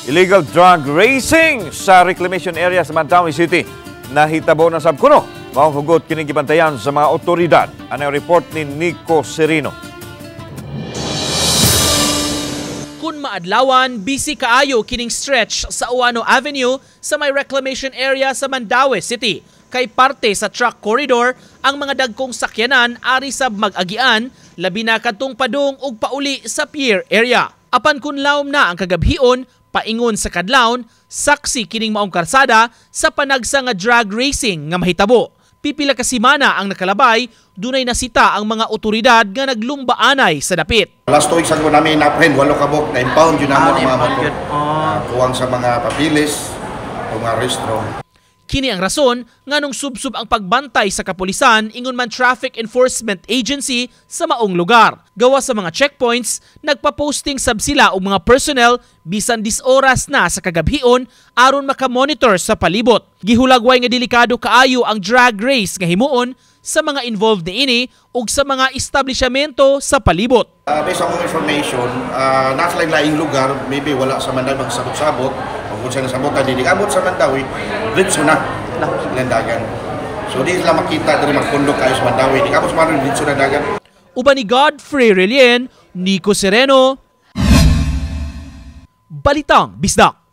Illegal drug racing sa reclamation area sa Mandaue City. Nahitabo na sab kuno. Maong hugot kining gibantayan sa mga otoridad. Ano report ni Nico Serino. Kun maadlawan, busy kaayo kining stretch sa Uano Avenue sa may reclamation area sa Mandaue City. Kay parte sa truck corridor, ang mga dagkong sakyanan ari sab mag-agian, labi na kadtong padung ug pauli sa pier area. Apan kun lawom na ang kagabhion, paingon sa kadlawon, saksi kining maong karsada sa panagsa nga drag racing nga mahitabo. Pipila ka semana ang nakalabay, dunay nasita ang mga otoridad nga naglumbaanay sa dapit. Last 2 weeks ago namin na-apprehend 8 kabok na impound yun naman mga motor. Kuwang sa mga papilis o mga restro. Kini ang rason nga nung subsub ang pagbantay sa kapulisan ingon man Traffic Enforcement Agency sa maong lugar. Gawa sa mga checkpoints, nagpa-posting sab sila og mga personnel bisan 10 oras na sa kagabhion aron makamonitor sa palibot. Gihulagway nga delikado kaayo ang drag race nga himuon sa mga involved niini ug sa mga establishmento sa palibot. Based on information, nasa laing lugar, maybe wala sa Mandaue magsabot-sabot. Kung sa nasabotan, hindi abot sa Mandaue, dito na dagan. So di sila makita dari magkundok kayo sa Mandaue, di abot sa Mandaue, dito na dagan. Uban ni Godfrey Relien, Nico Sereno, Balitang Bisdak.